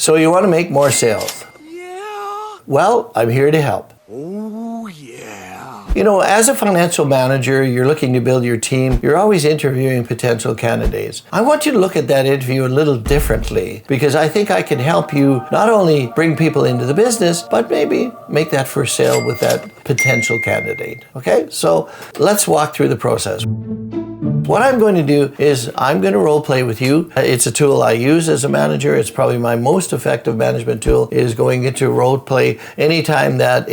So you want to make more sales? Yeah. Well, I'm here to help. Oh, yeah. You know, as a financial manager, you're looking to build your team. You're always interviewing potential candidates. I want you to look at that interview a little differently because I think I can help you not only bring people into the business, but maybe make that first sale with that potential candidate. Okay, so let's walk through the process. What I'm going to do is I'm going to role play with you. It's a tool I use as a manager. It's probably my most effective management tool is going into role play. Anytime that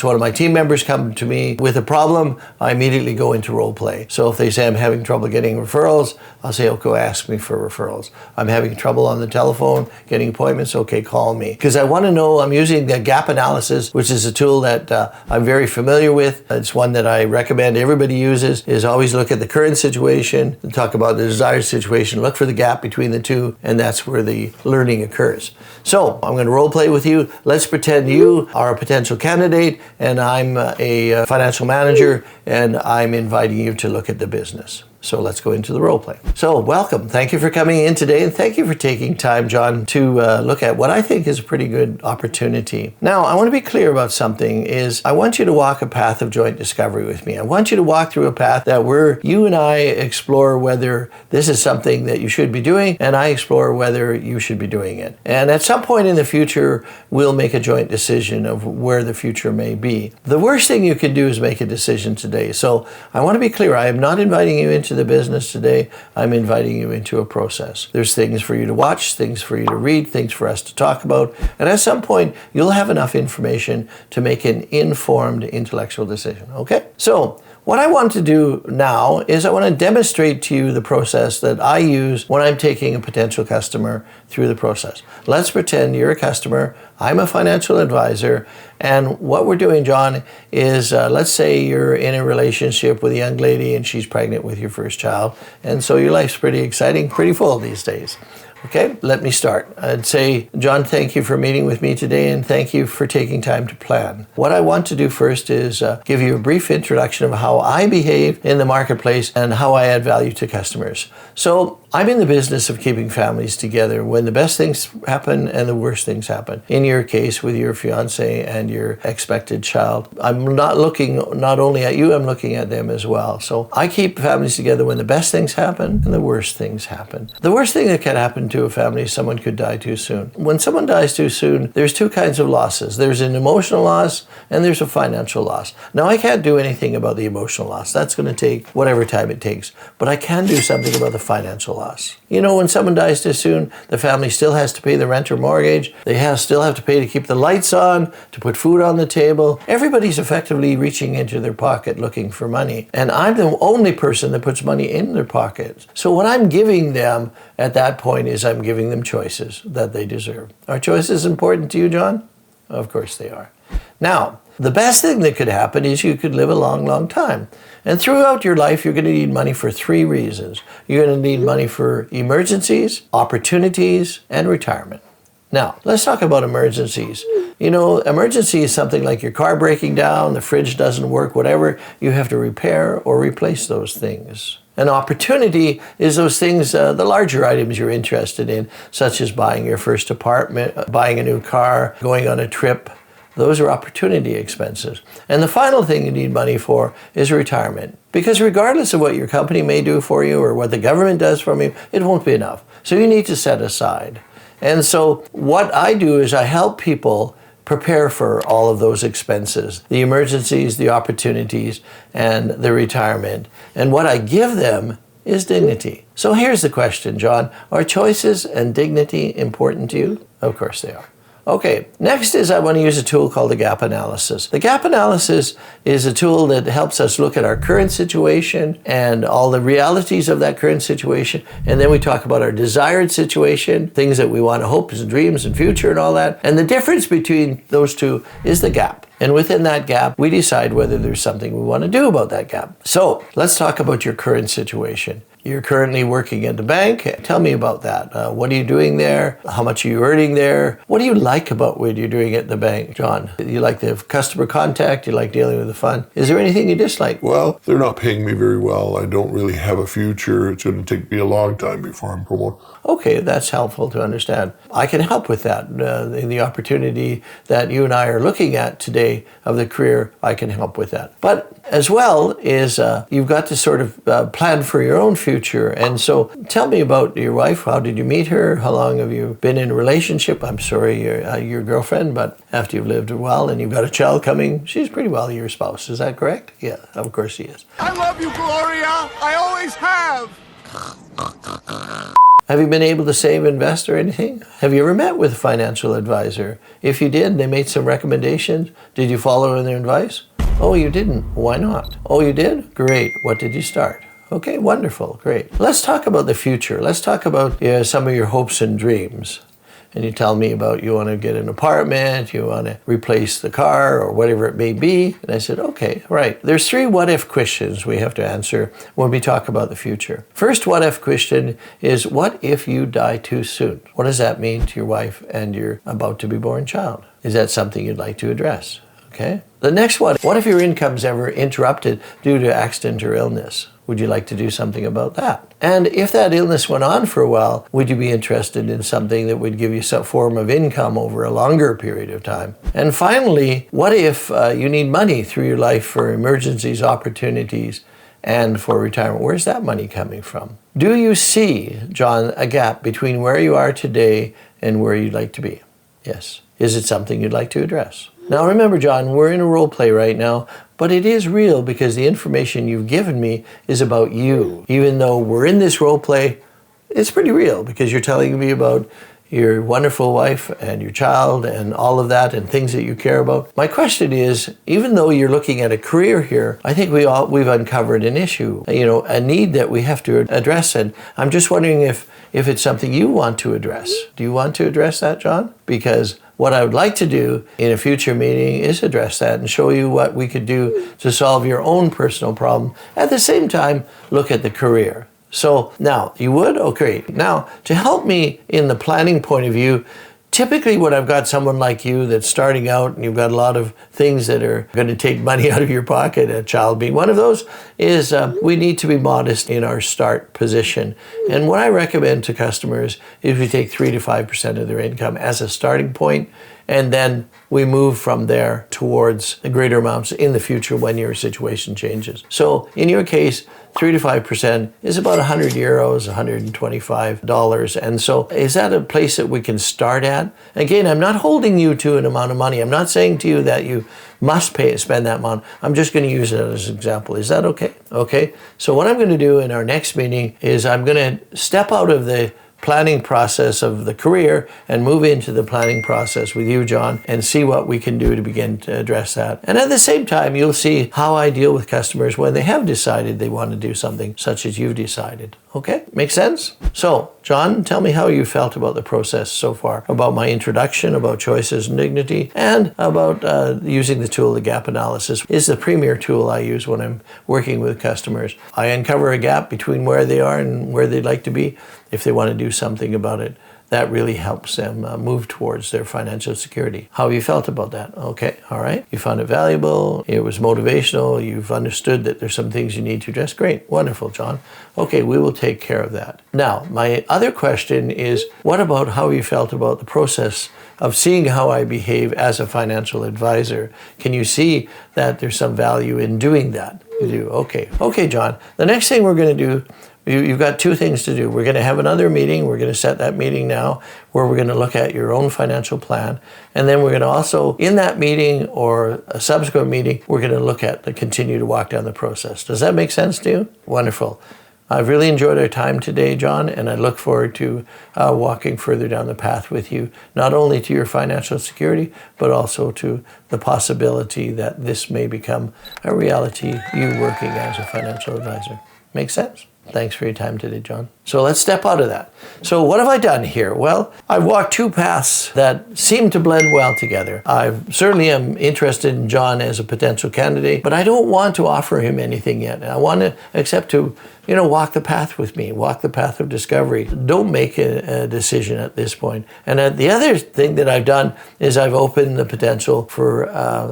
one of my team members come to me with a problem, I immediately go into role play. So if they say I'm having trouble getting referrals, I'll say, okay, go ask me for referrals. I'm having trouble on the telephone getting appointments, okay, call me. Because I want to know, I'm using the gap analysis, which is a tool that I'm very familiar with. It's one that I recommend everybody uses, is always look at the current situation, and talk about the desired situation, look for the gap between the two, and that's where the learning occurs. So I'm going to role play with you. Let's pretend you are a potential candidate and I'm a financial manager and I'm inviting you to look at the business. So let's go into the role play. So welcome. Thank you for coming in today, and thank you for taking time, John, to look at what I think is a pretty good opportunity. Now, I want to be clear about something is I want you to walk a path of joint discovery with me. I want you to walk through a path that where you and I explore whether this is something that you should be doing, and I explore whether you should be doing it. And at some point in the future, we'll make a joint decision of where the future may be. The worst thing you can do is make a decision today. So I want to be clear. I am not inviting you into the business today. I'm inviting you into a process. There's things for you to watch, things for you to read, things for us to talk about. And at some point, you'll have enough information to make an informed intellectual decision. Okay? So what I want to do now is I want to demonstrate to you the process that I use when I'm taking a potential customer through the process. Let's pretend you're a customer, I'm a financial advisor, and what we're doing, John, is let's say you're in a relationship with a young lady and she's pregnant with your first child, and so your life's pretty exciting, pretty full these days. Okay, let me start. I'd say, John, thank you for meeting with me today and thank you for taking time to plan. What I want to do first is give you a brief introduction of how I behave in the marketplace and how I add value to customers. So I'm in the business of keeping families together when the best things happen and the worst things happen. In your case, with your fiance and your expected child, I'm not looking not only at you, I'm looking at them as well. So I keep families together when the best things happen and the worst things happen. The worst thing that can happen to a family is someone could die too soon. When someone dies too soon, there's two kinds of losses. There's an emotional loss and there's a financial loss. Now, I can't do anything about the emotional loss. That's going to take whatever time it takes. But I can do something about the financial loss. You know, when someone dies too soon, the family still has to pay the rent or mortgage. They still have to pay to keep the lights on, to put food on the table. Everybody's effectively reaching into their pocket looking for money. And I'm the only person that puts money in their pockets. So what I'm giving them at that point is I'm giving them choices that they deserve. Are choices important to you, John? Of course they are. Now, the best thing that could happen is you could live a long, long time. And throughout your life, you're going to need money for three reasons. You're going to need money for emergencies, opportunities, and retirement. Now, let's talk about emergencies. You know, emergency is something like your car breaking down, the fridge doesn't work, whatever. You have to repair or replace those things. An opportunity is those things, the larger items you're interested in, such as buying your first apartment, buying a new car, going on a trip. Those are opportunity expenses. And the final thing you need money for is retirement. Because regardless of what your company may do for you or what the government does for you, it won't be enough. So you need to set aside. And so what I do is I help people prepare for all of those expenses, the emergencies, the opportunities, and the retirement. And what I give them is dignity. So here's the question, John. Are choices and dignity important to you? Of course they are. Okay, next is I want to use a tool called the gap analysis. The gap analysis is a tool that helps us look at our current situation and all the realities of that current situation. And then we talk about our desired situation, things that we want to hopes and dreams and future and all that. And the difference between those two is the gap. And within that gap, we decide whether there's something we want to do about that gap. So let's talk about your current situation. You're currently working at the bank. Tell me about that. What are you doing there? How much are you earning there? What do you like about what you're doing at the bank, John? You like the customer contact? You like dealing with the fund? Is there anything you dislike? Well, they're not paying me very well. I don't really have a future. It's going to take me a long time before I'm promoted. Okay, that's helpful to understand. I can help with that. In the opportunity that you and I are looking at today of the career, I can help with that. But as well is you've got to sort of plan for your own future. And so tell me about your wife. How did you meet her? How long have you been in a relationship? I'm sorry, your girlfriend, but after you've lived a while and you've got a child coming, she's pretty well your spouse. Is that correct? Yeah, of course she is. I love you, Gloria. I always have. Have you been able to save, invest, or anything? Have you ever met with a financial advisor? If you did, they made some recommendations. Did you follow their advice? Oh, you didn't. Why not? Oh, you did? Great. What did you start? Okay, wonderful. Great. Let's talk about the future. Let's talk about some of your hopes and dreams. And you tell me about you want to get an apartment, you want to replace the car or whatever it may be. And I said, okay, right. There's 3 what-if questions we have to answer when we talk about the future. First what-if question is, what if you die too soon? What does that mean to your wife and your about-to-be-born child? Is that something you'd like to address? Okay. The next one, what if your income's ever interrupted due to accident or illness? Would you like to do something about that? And if that illness went on for a while, would you be interested in something that would give you some form of income over a longer period of time? And finally, what if you need money through your life for emergencies, opportunities, and for retirement? Where's that money coming from? Do you see, John, a gap between where you are today and where you'd like to be? Yes. Is it something you'd like to address? Now remember, John, we're in a role play right now, but it is real because the information you've given me is about you. Even though we're in this role play, it's pretty real because you're telling me about your wonderful wife and your child and all of that and things that you care about. My question is, even though you're looking at a career here, I think we've uncovered an issue, a need that we have to address. And I'm just wondering if it's something you want to address. Do you want to address that, John? Because what I would like to do in a future meeting is address that and show you what we could do to solve your own personal problem. At the same time, look at the career. So now, you would? Okay. Now, to help me in the planning point of view, typically when I've got someone like you that's starting out and you've got a lot of things that are going to take money out of your pocket, a child being one of those, is we need to be modest in our start position. And what I recommend to customers is we take 3 to 5% of their income as a starting point, and then we move from there towards the greater amounts in the future when your situation changes. So in your case, 3 to 5% is about 100 euros, $125. And so is that a place that we can start at? Again, I'm not holding you to an amount of money. I'm not saying to you that you must spend that amount. I'm just going to use it as an example. Is that okay? Okay. So what I'm going to do in our next meeting is I'm going to step out of the planning process of the career and move into the planning process with you, John, and see what we can do to begin to address that. And at the same time, you'll see how I deal with customers when they have decided they want to do something such as you've decided. Okay? Make sense? So, John, tell me how you felt about the process so far, about my introduction, about choices and dignity, and about using the tool, the gap analysis. Is the premier tool I use when I'm working with customers. I uncover a gap between where they are and where they'd like to be. If they want to do something about it, that really helps them move towards their financial security. How have you felt about that? Okay, all right. You found it valuable. It was motivational. You've understood that there's some things you need to address. Great, wonderful, John. Okay, we will take care of that. Now, my other question is, what about how you felt about the process of seeing how I behave as a financial advisor? Can you see that there's some value in doing that? You do, okay. Okay, John, the next thing we're going to do, you've got 2 things to do. We're going to have another meeting. We're going to set that meeting now where we're going to look at your own financial plan. And then we're going to also, in that meeting or a subsequent meeting, we're going to look at continue to walk down the process. Does that make sense to you? Wonderful. I've really enjoyed our time today, John, and I look forward to walking further down the path with you, not only to your financial security, but also to the possibility that this may become a reality, you working as a financial advisor. Make sense? Thanks for your time today, John. So let's step out of that. So what have I done here? Well, I've walked two paths that seem to blend well together. I certainly am interested in John as a potential candidate, but I don't want to offer him anything yet. I want to accept to, walk the path with me, walk the path of discovery. Don't make a decision at this point. And the other thing that I've done is I've opened the potential for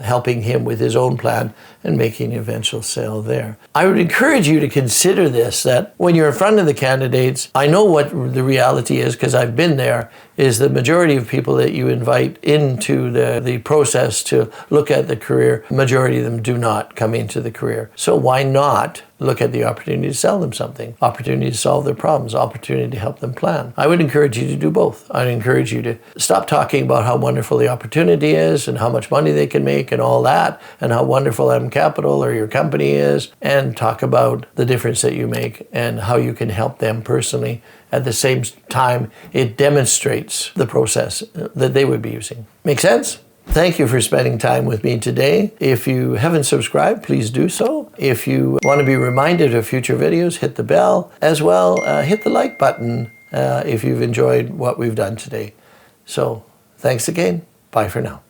helping him with his own plan and making an eventual sale there. I would encourage you to consider this, that when you're in front of the candidates, I know what the reality is because I've been there, is the majority of people that you invite into the process to look at the career, majority of them do not come into the career. So why not look at the opportunity to sell them something, opportunity to solve their problems, opportunity to help them plan? I would encourage you to do both. I'd encourage you to stop talking about how wonderful the opportunity is and how much money they can make and all that, and how wonderful M Capital or your company is, and talk about the difference that you make and how you can help them personally. At the same time, it demonstrates the process that they would be using. Make sense? Thank you for spending time with me today. If you haven't subscribed, please do so. If you want to be reminded of future videos, hit the bell. As well, hit the like button if you've enjoyed what we've done today. So, thanks again. Bye for now.